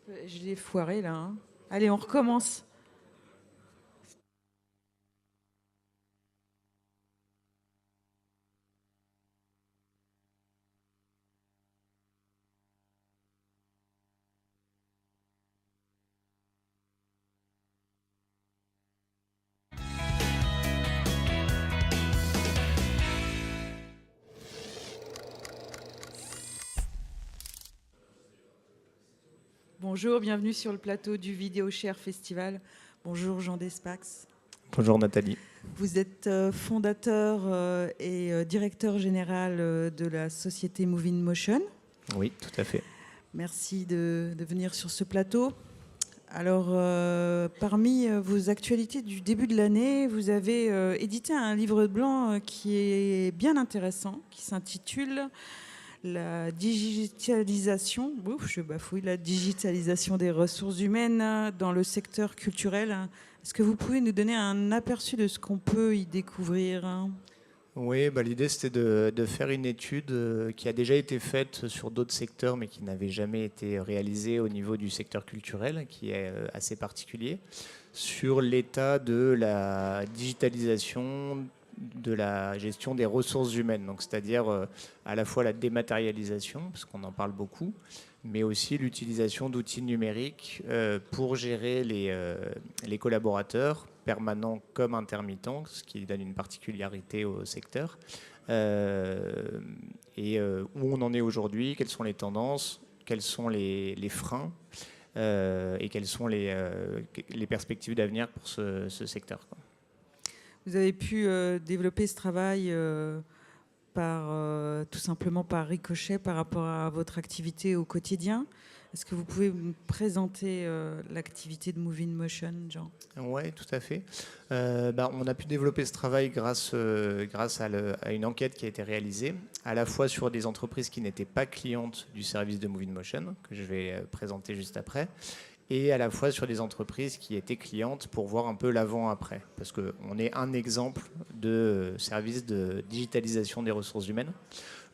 Je l'ai foiré là, hein. Allez, on recommence. Bonjour, bienvenue sur le plateau du VideoShare Festival. Bonjour Jean Despax. Bonjour Nathalie. Vous êtes fondateur et directeur général de la société Moving Motion. Oui, tout à fait. Merci de venir sur ce plateau. Alors, parmi vos actualités du début de l'année, vous avez édité un livre blanc qui est bien intéressant, qui s'intitule La digitalisation, je bafouille, la digitalisation des ressources humaines dans le secteur culturel. Est-ce que vous pouvez nous donner un aperçu de ce qu'on peut y découvrir? Oui, l'idée c'était de faire une étude qui a déjà été faite sur d'autres secteurs mais qui n'avait jamais été réalisée au niveau du secteur culturel, qui est assez particulier, sur l'état de la digitalisation de la gestion des ressources humaines, donc c'est-à-dire à la fois la dématérialisation, parce qu'on en parle beaucoup, mais aussi l'utilisation d'outils numériques pour gérer les collaborateurs, permanents comme intermittents, ce qui donne une particularité au secteur, où on en est aujourd'hui, quelles sont les tendances, quels sont les freins, et quelles sont les perspectives d'avenir pour ce secteur, quoi. Vous avez pu développer ce travail tout simplement par ricochet par rapport à votre activité au quotidien. Est-ce que vous pouvez me présenter l'activité de Moving Motion, Jean? Oui, tout à fait. On a pu développer ce travail grâce à une enquête qui a été réalisée, à la fois sur des entreprises qui n'étaient pas clientes du service de Moving Motion, que je vais présenter juste après, et à la fois sur des entreprises qui étaient clientes pour voir un peu l'avant-après. Parce qu'on est un exemple de service de digitalisation des ressources humaines.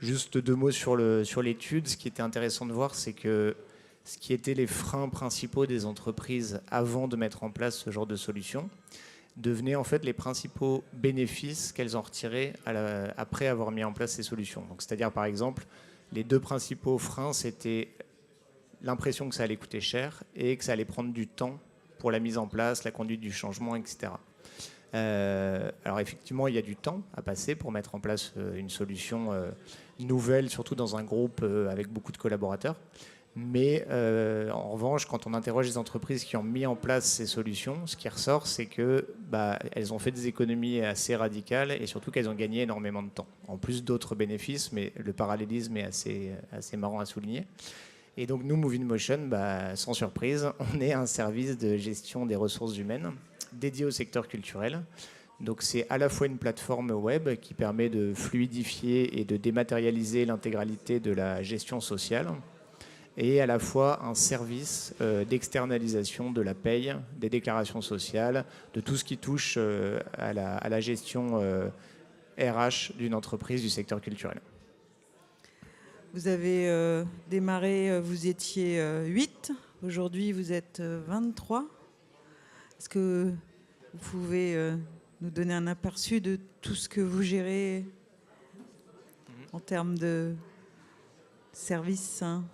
Juste deux mots sur l'étude. Ce qui était intéressant de voir, c'est que ce qui étaient les freins principaux des entreprises avant de mettre en place ce genre de solution devenaient en fait les principaux bénéfices qu'elles en retiraient après avoir mis en place ces solutions. Donc, c'est-à-dire, par exemple, les deux principaux freins, c'était l'impression que ça allait coûter cher et que ça allait prendre du temps pour la mise en place, la conduite du changement, etc. Alors effectivement, il y a du temps à passer pour mettre en place une solution nouvelle, surtout dans un groupe avec beaucoup de collaborateurs. Mais en revanche, quand on interroge les entreprises qui ont mis en place ces solutions, ce qui ressort, c'est que elles ont fait des économies assez radicales et surtout qu'elles ont gagné énormément de temps. En plus d'autres bénéfices, mais le parallélisme est assez marrant à souligner. Et donc nous, Moving Motion, sans surprise, on est un service de gestion des ressources humaines dédié au secteur culturel. Donc c'est à la fois une plateforme web qui permet de fluidifier et de dématérialiser l'intégralité de la gestion sociale, et à la fois un service d'externalisation de la paye, des déclarations sociales, de tout ce qui touche à la gestion RH d'une entreprise du secteur culturel. Vous avez démarré, vous étiez 8, aujourd'hui vous êtes 23. Est-ce que vous pouvez nous donner un aperçu de tout ce que vous gérez en termes de services, hein?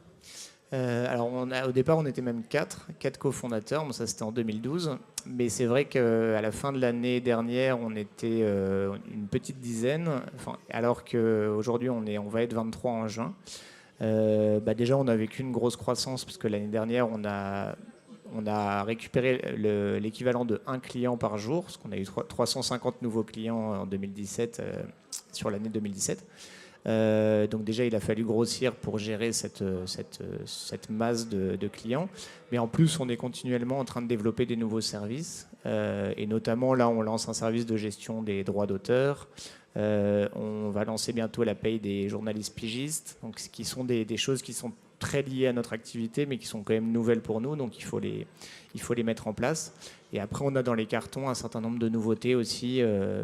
Alors au départ, on était même 4 cofondateurs, ça c'était en 2012. Mais c'est vrai qu'à la fin de l'année dernière, on était une petite dizaine, alors qu'aujourd'hui, on va être 23 en juin. Déjà, on a vécu une grosse croissance, parce que l'année dernière, on a récupéré l'équivalent de 1 client par jour, parce qu'on a eu 350 nouveaux clients en 2017, sur l'année 2017. Donc déjà, il a fallu grossir pour gérer cette masse de clients. Mais en plus, on est continuellement en train de développer des nouveaux services. Et notamment, là, on lance un service de gestion des droits d'auteur. On va lancer bientôt la paye des journalistes pigistes, donc, qui sont des choses qui sont très liées à notre activité, mais qui sont quand même nouvelles pour nous. Donc il faut les mettre en place. Et après, on a dans les cartons un certain nombre de nouveautés aussi,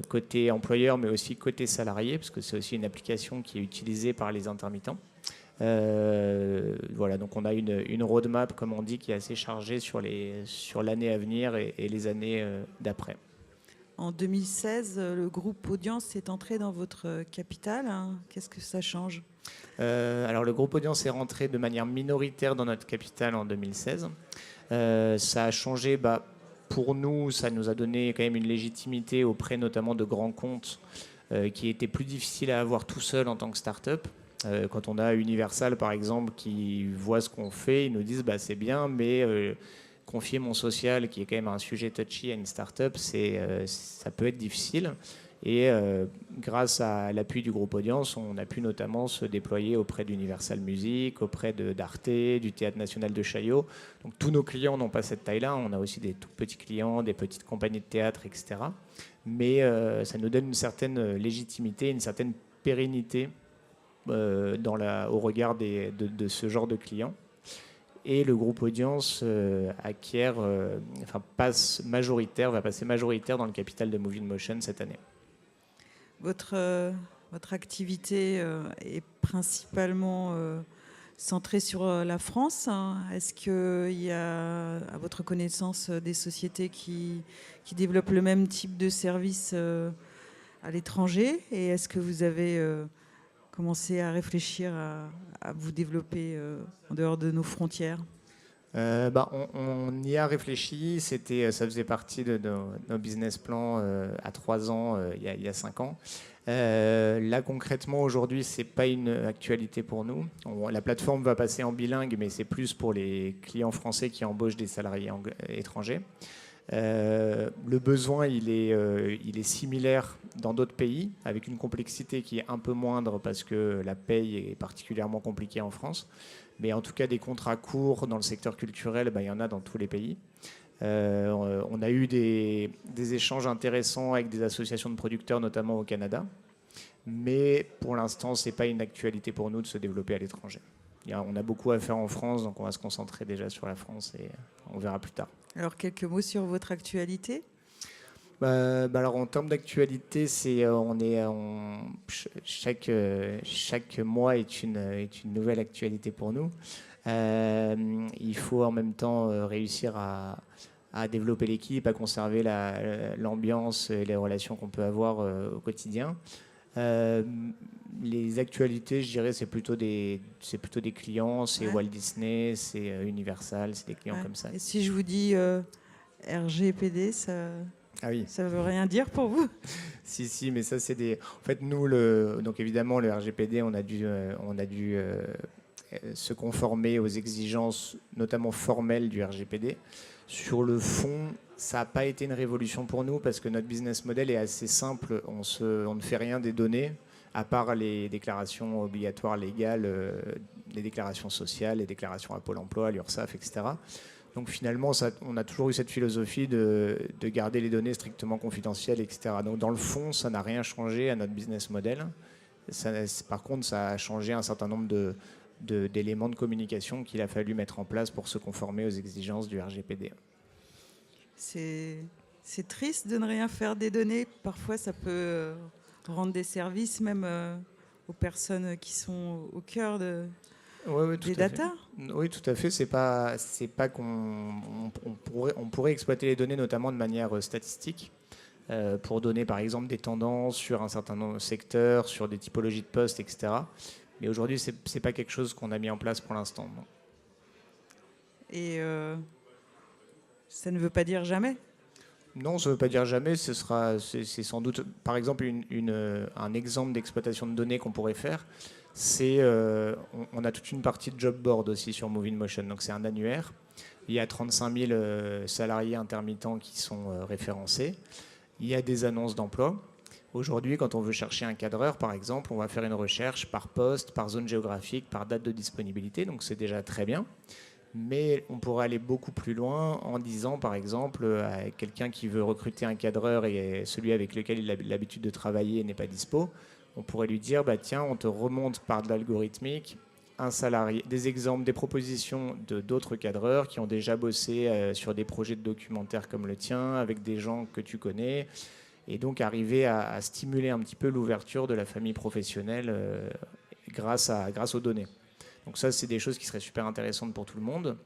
côté employeur, mais aussi côté salarié, parce que c'est aussi une application qui est utilisée par les intermittents. Voilà, donc on a une roadmap, comme on dit, qui est assez chargée sur l'année à venir et les années d'après. En 2016, le groupe Audience est entré dans votre capitale, hein. Qu'est-ce que ça change? Alors le groupe Audience est rentré de manière minoritaire dans notre capitale en 2016. Ça a changé, pour nous, ça nous a donné quand même une légitimité auprès notamment de grands comptes qui était plus difficile à avoir tout seul en tant que start-up. Quand on a Universal par exemple qui voit ce qu'on fait, ils nous disent c'est bien, mais confier mon social, qui est quand même un sujet touchy à une start-up, ça peut être difficile. Et grâce à l'appui du groupe Audience, on a pu notamment se déployer auprès d'Universal Music, auprès d'Arte, du Théâtre National de Chaillot. Donc tous nos clients n'ont pas cette taille-là. On a aussi des tout petits clients, des petites compagnies de théâtre, etc. Mais ça nous donne une certaine légitimité, une certaine pérennité au regard de ce genre de clients. Et le groupe Audience va passer majoritaire dans le capital de Movie Motion cette année. Votre activité est principalement centrée sur la France, hein. Est-ce qu'il y a, à votre connaissance, des sociétés qui développent le même type de service à l'étranger? Et est-ce que vous avez commencé à réfléchir à vous développer en dehors de nos frontières? On y a réfléchi. Ça faisait partie de nos business plans à 3 ans, il y a 5 ans. Là, concrètement, aujourd'hui, c'est pas une actualité pour nous. La plateforme va passer en bilingue, mais c'est plus pour les clients français qui embauchent des salariés étrangers. Le besoin, il est similaire dans d'autres pays, avec une complexité qui est un peu moindre parce que la paye est particulièrement compliquée en France. Mais en tout cas, des contrats courts dans le secteur culturel, il y en a dans tous les pays. On a eu des échanges intéressants avec des associations de producteurs, notamment au Canada. Mais pour l'instant, ce n'est pas une actualité pour nous de se développer à l'étranger. On a beaucoup à faire en France, donc on va se concentrer déjà sur la France et on verra plus tard. Alors, quelques mots sur votre actualité? Alors en termes d'actualité, chaque mois est une nouvelle actualité pour nous. Il faut en même temps réussir à développer l'équipe, à conserver l'ambiance et les relations qu'on peut avoir au quotidien. Les actualités, je dirais, c'est plutôt des clients, c'est Walt Disney, c'est Universal, c'est des clients comme ça. Et si je vous dis RGPD, ça... Ah oui. Ça ne veut rien dire pour vous? Si, mais ça, c'est des... En fait, nous, donc évidemment, le RGPD, on a dû se conformer aux exigences, notamment formelles du RGPD. Sur le fond, ça n'a pas été une révolution pour nous parce que notre business model est assez simple. On ne fait rien des données, à part les déclarations obligatoires légales, les déclarations sociales, les déclarations à Pôle emploi, à l'URSSAF, etc. Donc finalement, on a toujours eu cette philosophie de garder les données strictement confidentielles, etc. Donc dans le fond, ça n'a rien changé à notre business model. Par contre, ça a changé un certain nombre d'éléments de communication qu'il a fallu mettre en place pour se conformer aux exigences du RGPD. C'est triste de ne rien faire des données. Parfois, ça peut rendre des services même aux personnes qui sont au cœur des data. Oui, tout à fait. C'est pas qu'on pourrait exploiter les données notamment de manière statistique pour donner par exemple des tendances sur un certain nombre de secteurs, sur des typologies de postes, etc. Mais aujourd'hui, c'est pas quelque chose qu'on a mis en place pour l'instant. Non. Et ça ne veut pas dire jamais? Non, ça ne veut pas dire jamais. C'est sans doute, par exemple, un exemple d'exploitation de données qu'on pourrait faire. On a toute une partie de job board aussi sur Movie Motion. Donc c'est un annuaire. Il y a 35 000 salariés intermittents qui sont référencés. Il y a des annonces d'emploi. Aujourd'hui, quand on veut chercher un cadreur, par exemple, on va faire une recherche par poste, par zone géographique, par date de disponibilité. Donc c'est déjà très bien. Mais on pourrait aller beaucoup plus loin en disant, par exemple, à quelqu'un qui veut recruter un cadreur et celui avec lequel il a l'habitude de travailler n'est pas dispo, on pourrait lui dire, tiens, on te remonte par de l'algorithmique un salarié, des exemples, des propositions d'autres cadreurs qui ont déjà bossé sur des projets de documentaires comme le tien, avec des gens que tu connais, et donc arriver à stimuler un petit peu l'ouverture de la famille professionnelle grâce aux données. Donc ça, c'est des choses qui seraient super intéressantes pour tout le monde.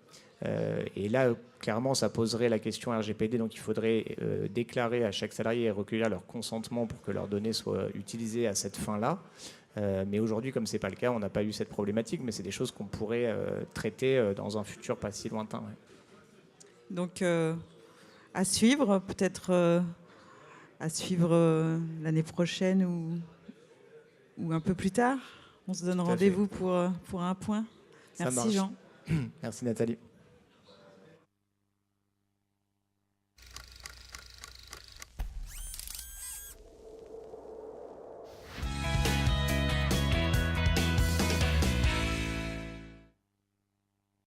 Et là, clairement, ça poserait la question RGPD. Donc il faudrait déclarer à chaque salarié et recueillir leur consentement pour que leurs données soient utilisées à cette fin-là. Mais aujourd'hui, comme ce n'est pas le cas, on n'a pas eu cette problématique, mais c'est des choses qu'on pourrait traiter dans un futur pas si lointain. Ouais. Donc, à suivre, peut-être à suivre l'année prochaine ou un peu plus tard. On se donne rendez-vous pour un point. Ça Merci marche. Jean. Merci Nathalie.